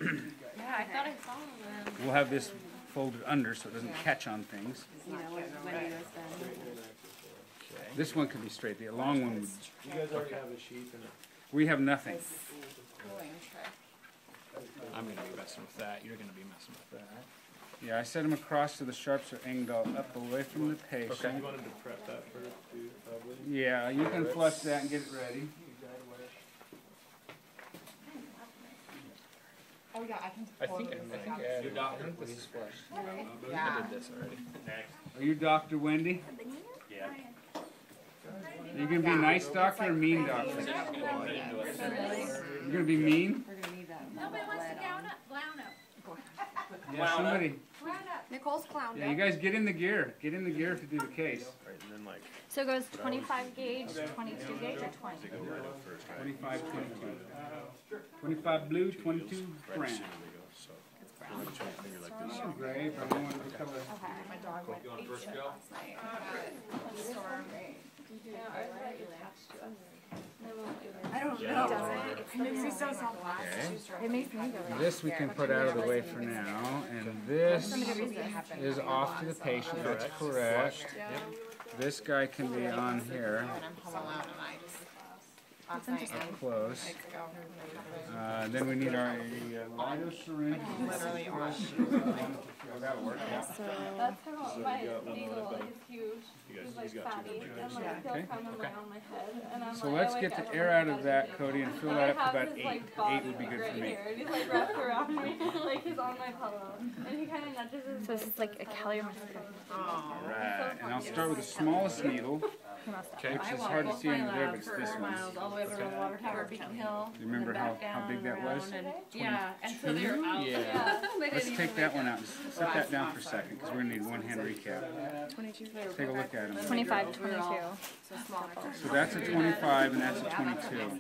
Yeah, I thought I saw them. We'll have this folded under so it doesn't catch on things. You know, when Wendy was done. This one could be straight. The long one would... You guys already have a sheet and We have nothing. I'm going to be messing with that. You're going to be messing with that. Yeah, I set them across so the sharps are angled up away from the patient. Okay. You want him to prep that first, too, probably? Yeah, you can flush that and get it ready. Oh yeah, I can. I think this is flushed. Yeah. I did this already. Are you Dr. Wendy? Yeah. Are you going to be a nice doctor or mean doctor? You're going to be mean? We're gonna need that. Nobody wants to gown up. Yeah, somebody. Nicole's clowned Yeah, you guys get in the gear. Get in the gear to do the case. Right, and then like, So it goes 25 gauge, 22 gauge, or 20? 25, 22. 25 blue, 22 brand. Oh, great. I don't want to color. Okay. My dog went you want to first go? last night. Storm. I don't know. It makes me so soft. It makes me go. This we can put out of the way for now, and this is off to the patient. That's correct. This guy can be on here, up close. Then we need our lighter syringe. That'll work. That's how my needle is huge. It's like fatty, and like he'll come around my head, and I'm So like, let's get the air out of that, Cody, and fill that up to about 8. 8 would be good for me. And he's like wrapped around me, like he's on my pillow, and he kind of nudges his. So it's like a calorie Right, and I'll start with the smallest needle, which is hard to see under there, but it's this one. all the way over to the water tower, Beacon Hill. You remember how big that was? Yeah, and so they were out. Yeah. Let's take that one out and set that down for a second, because we're going to need one hand recap. 22. Take a look at them. 25, 22. So that's a 25 and that's a 22.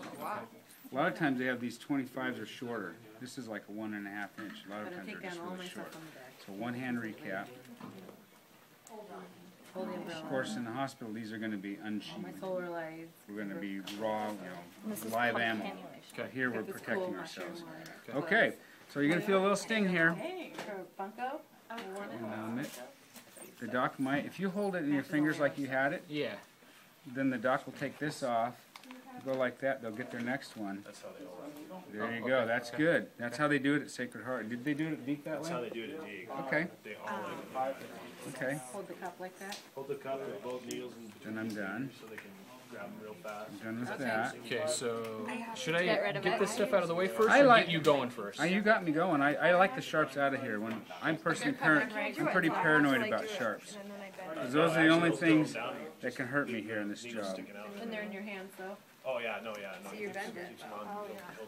A lot of times they have these 25s are shorter. This is like a 1.5 inch. A lot of times they're just really short. So one hand recap. Of course, in the hospital, these are going to be unsheathed. Solar lights. We're going to be raw, live ammo. Okay. Here we're protecting ourselves. Okay, so you're going to feel a little sting here. Hey, Bunko. The doc might, if you hold it in your fingers like you had it, Yeah. then the doc will take this off, go like that, they'll get their next one. that's how they all run. There you go, that's good. That's how they do it at Sacred Heart. Did they do it at Deek that That's how way? they do it at Deeg. Okay, They all like it. okay, Hold the cup like that. Hold the cup with both needles in between then I'm done. so they can grab them real fast. I'm done with that. Okay, so should I Get rid of get it. this stuff out of the way first, I or like- get you going first? You got me going. I like the sharps out of here. When I'm personally I'm pretty paranoid about sharps. 'Cause those are the only things that can hurt me here in this job. Sticking out. And they're in your hands though. Oh yeah, no, yeah, no. you're bended. Keeps them on.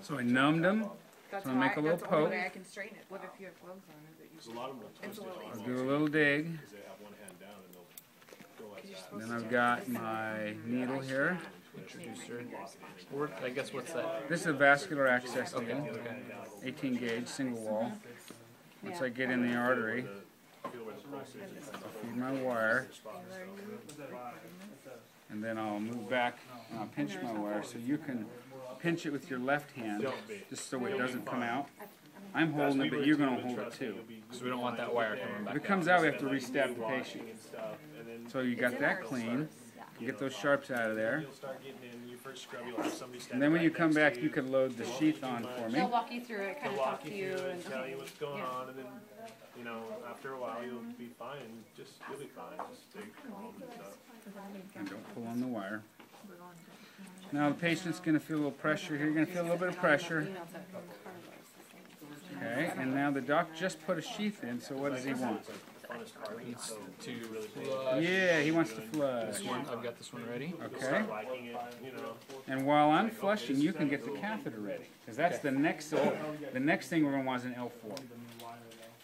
So I numbed them. That's So I make a little poke. I can straighten it. What if you have gloves on? Is it There's a lot of them will twist it I'll do a little dig. because they have one hand down and they'll go like that. And then I've got my needle here. Introducer. I guess what's that? This is a vascular access Okay. needle. Okay. 18 gauge, single wall. Once I get in the artery, Feel where the pulse is. I'll feed my wire. And then I'll move back and I'll pinch my wire. So you can pinch it with your left hand, just so it doesn't come out. I'm holding it, but you're going to hold it too. So we don't want that wire coming back If it out. comes out, we have to restab the patient. So you got that clean. You get those sharps out of there. You'll start getting in. You first scrub, you'll have somebody stand And then when you right come next back, to you can load the sheath on for me. They'll walk you through it, kind They'll of walk talk to you you, through it and and tell you what's going yeah. on, and then, you know, after a while you'll be fine. You'll be fine. Just stay calm and stuff. And don't pull on the wire. Now the patient's going to feel a little pressure here. You're going to feel a little bit of pressure. Okay, and now the doc just put a sheath in, so what does he want? Needs to flush. Yeah, he wants to flush. This one, I've got this one ready. Okay, Liking it, you know. and while I'm flushing, you can get the catheter ready, because that's the next thing we're going to want is an L4.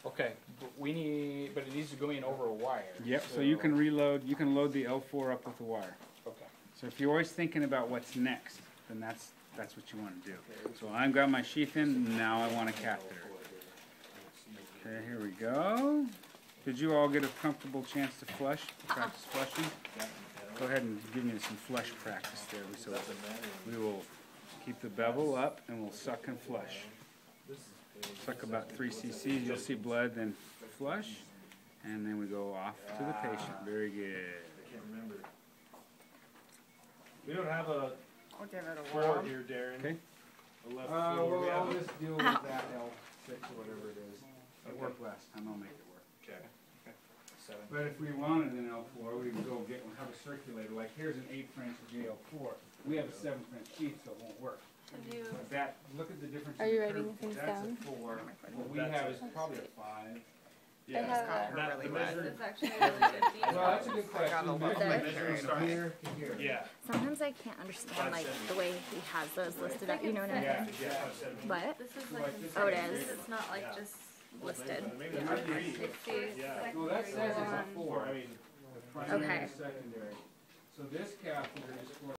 Okay, but it needs to go in over a wire. Yep, so you can load the L4 up with the wire. Okay. So if you're always thinking about what's next, then that's what you want to do. So I've got my sheath in, now I want a catheter. Okay, here we go. Did you all get a comfortable chance to practice flushing? Go ahead and give me some flush practice there. So we will keep the bevel up and we'll suck and flush. suck about 3 cc's. You'll see blood, then flush, and then we go off to the patient. Very good. I can't remember. We don't have a I'll give it a 4 whirl. here, Darren. Okay. A left 4. Well, We I'll have a- just deal with that L6 or whatever it is. It worked last time. I'll make it work. Okay. 7. But if we wanted an L4, we can go get one, have a circulator. Like here's an 8 French GL4. We have a 7 French sheath, so it won't work. Have you? But that, look at the difference. Are in you the writing curve. things That's down? a 4. What we have is probably a 5. Yeah. have got a- her really wet. It's actually a really good feed. Well, that's a good I got a question. lot Measuring carried from away. here to here. Yeah. Sometimes I can't understand like the way he has those listed out, you know what I mean? Yeah, yeah. What? This is So like, this Oh, it this is. it's not like Yeah. just Listed. Maybe Yeah. a 3. 60, Yeah. Well, that says it's a one. 4. I mean, The primary Okay. and secondary. So this catheter is for